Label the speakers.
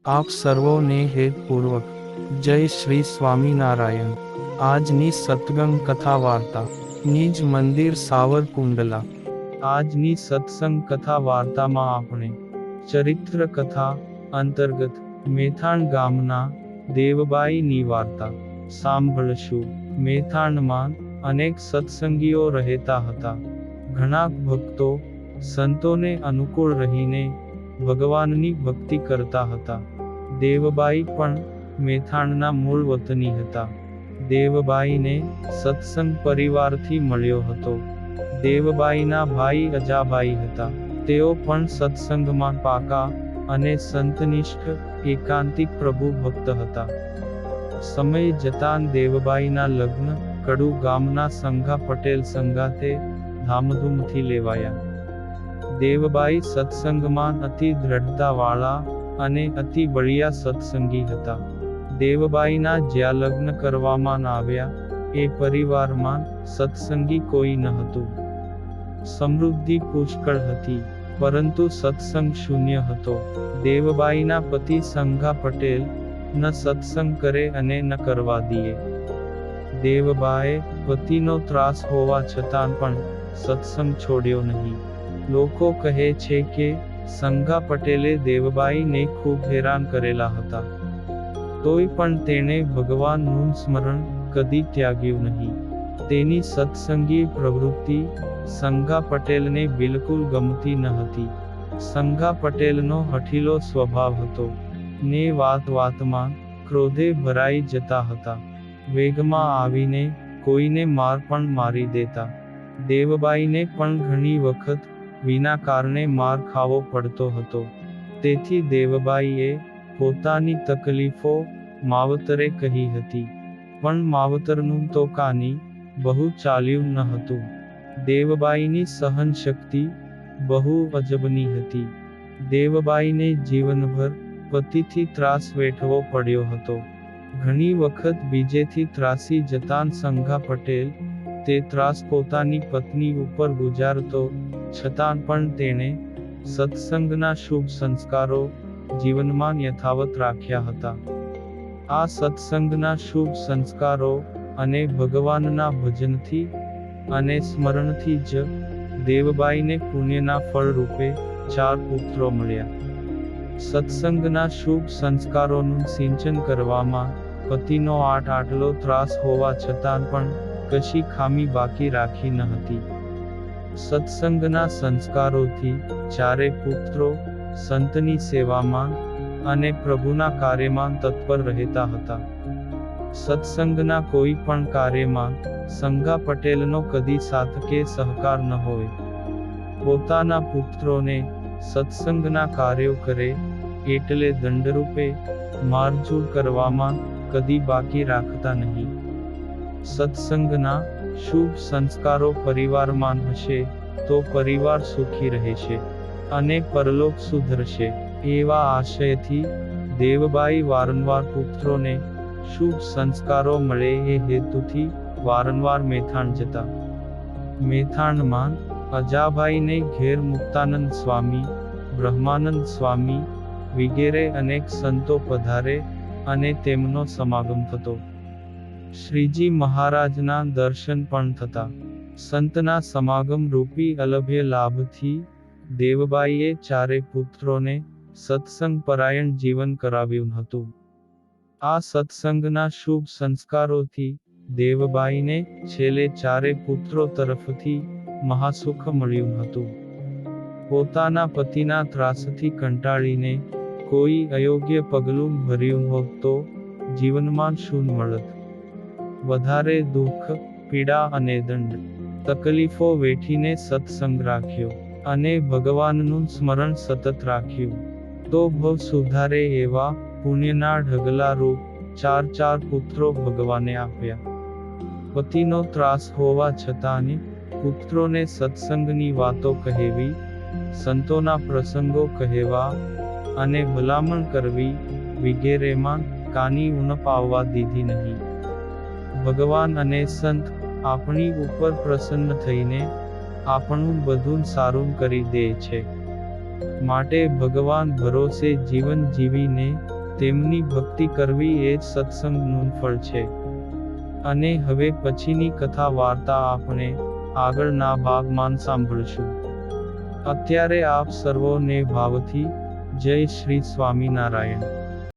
Speaker 1: આપ સર્વોને હેતપૂર્વક જય શ્રી સ્વામિનારાયણ। આજની સત્સંગ કથા વાર્તા નિજ મંદિર સાવરકુંડલા। આજની સત્સંગ કથા વાર્તામાં આપણે ચરિત્ર કથા અંતર્ગત મેથાણ ગામના દેવબાઈની વાર્તા સાંભળશું। મેથાણમાં અનેક સત્સંગીઓ રહેતા હતા। ઘણા ભક્તો સંતોને અનુકૂળ રહીને ભગવાનની ભક્તિ કરતા હતા। દેવબાઈ પણ મેથાણના મૂળ વતની હતા। દેવબાઈને સત્સંગ પરિવારથી મળ્યો હતો। દેવબાઈના ભાઈ અજાબાઈ હતા। તેઓ પણ સત્સંગમાં પાકા અને સંતનિષ્ઠ એકાંતિક પ્રભુ ભક્ત હતા। સમય જતાં દેવબાઈના લગ્ન કડુ ગામના સંઘા પટેલ સંગાતે ધામધૂમથી લેવાયા। દેવબાઈ સત્સંગમાં અતિ દ્રઢતાવાળા અને અતિ બળિયા સત્સંગી હતા। દેવબાઈના જ્યાં લગ્ન કરવામાં આવ્યા એ પરિવારમાં સત્સંગી કોઈ ન હતું। સમૃદ્ધિ પુષ્કળ હતી, પરંતુ સત્સંગ શૂન્ય હતો। દેવબાઈના પતિ સંઘા પટેલ ન સત્સંગ કરે અને ન કરવા દીએ। દેવબાએ પતિનો ત્રાસ હોવા છતાં પણ સત્સંગ છોડ્યો નહીં। લોકો કહે છે કે સંઘા પટેલે દેવબાઈને ખૂબ હેરાન કરેલા હતા, તોય પણ તેણે ભગવાનનું સ્મરણ કદી ત્યાગ્યું નહીં। તેની સત્સંગી પ્રવૃત્તિ સંઘા પટેલને બિલકુલ ગમતી ન હતી। સંઘા પટેલનો હઠીલો સ્વભાવ હતો ને વાત વાતમાં ક્રોધે ભરાઈ જતા હતા। વેગમાં આવીને કોઈને માર પણ મારી દેતા। દેવબાઈને પણ ઘણી વખત વિના કારણે માર ખાવો પડતો હતો। તેથી દેવબાઈએ પોતાની તકલીફો માવતરે કહી હતી, પણ માવતરનું તો કાની બહુ ચાલ્યું ન હતું। દેવબાઈની સહનશક્તિ બહુ અજબની હતી। દેવબાઈને જીવનભર પતિથી ત્રાસ વેઠવો પડ્યો હતો। ઘણી વખત બીજેથી ત્રાસી જતાં સંઘા પટેલ તે ત્રાસ પોતાની પત્ની ઉપર ગુજારતો, છતાં પણ તેણે સત્સંગના શુભ સંસ્કારો જીવનમાં યથાવત રાખ્યા હતા। આ સત્સંગના શુભ સંસ્કારો અને ભગવાનના ભજનથી અને સ્મરણથી જ દેવબાઈને પુણ્યના ફળ રૂપે 4 પુત્રો મળ્યા। સત્સંગના શુભ સંસ્કારોનું સિંચન કરવામાં પતિનો આટલો ત્રાસ હોવા છતાં પણ કશી ખામી બાકી રાખી ન હતી। સત્સંગના સંસ્કારોથી 4 પુત્રો સંતની સેવામાં અને પ્રભુના કાર્યમાં તત્પર રહેતા હતા। સત્સંગના કોઈ પણ કાર્યમાં સંઘા પટેલનો કદી સાથ કે સહકાર ન હોય। પોતાના પુત્રોને સત્સંગના કાર્યો કરે એટલે દંડરૂપે મારઝૂડ કરવામાં કદી બાકી રાખતા નહીં। સત્સંગના શુભ સંસ્કારો પરિવારમાં હશે તો પરિવાર સુખી રહેશે અને પરલોક સુધરશે। એવા આશયથી દેવબાઈ વારંવાર પુત્રોને શુભ સંસ્કારો મળે એ હેતુથી વારંવાર મેથાણ જતા। મેથાણમાં અજાભાઈને ઘેર મુક્તાનંદ સ્વામી, બ્રહ્માનંદ સ્વામી વિગેરે અનેક સંતો પધારે અને તેમનો સમાગમ થતો। શ્રીજી મહારાજના દર્શન પણ થતા। સંતના સમાગમ રૂપી અલભ્ય લાભથી દેવબાઈએ 4 પુત્રોને સત્સંગ પરાયણ જીવન કરાવ્યું હતું। આ સત્સંગના શુભ સંસ્કારોથી દેવબાઈને છેલ્લે 4 પુત્રો તરફથી મહાસુખ મળ્યું હતું। પોતાના પતિના ત્રાસથી કંટાળીને કોઈ અયોગ્ય પગલું ભર્યું હોત તો જીવનમાં શું મળત? વધારે દુઃખ, પીડા અને દંડ, તકલીફો વેઠીને સત્સંગ રાખ્યો અને ભગવાનનું સ્મરણ સતત રાખ્યું તો ભવ સુધારે એવા પુણ્યના ઢગલા રૂપ 4 પુત્રો ભગવાને આપ્યા। પતિનો ત્રાસ હોવા છતાં પુત્રોને સત્સંગની વાતો કહેવી, સંતોના પ્રસંગો કહેવા અને ભલામણ કરવી વિગેરેમાં કાની ઉણપ આવવા દીધી નહીં। ભગવાન અને સંત આપણી ઉપર પ્રસન્ન થઈને આપણું બધું સારું કરી દે છે। માટે ભગવાન ભરોસે જીવન જીવીને તેમની ભક્તિ કરવી એ જ સત્સંગનું ફળ છે. અને હવે પછીની કથા વાર્તા આપણે આગળના ભાગમાં સાંભળશું. અત્યારે આપ સર્વોને ભાવથી જય શ્રી સ્વામિનારાયણ.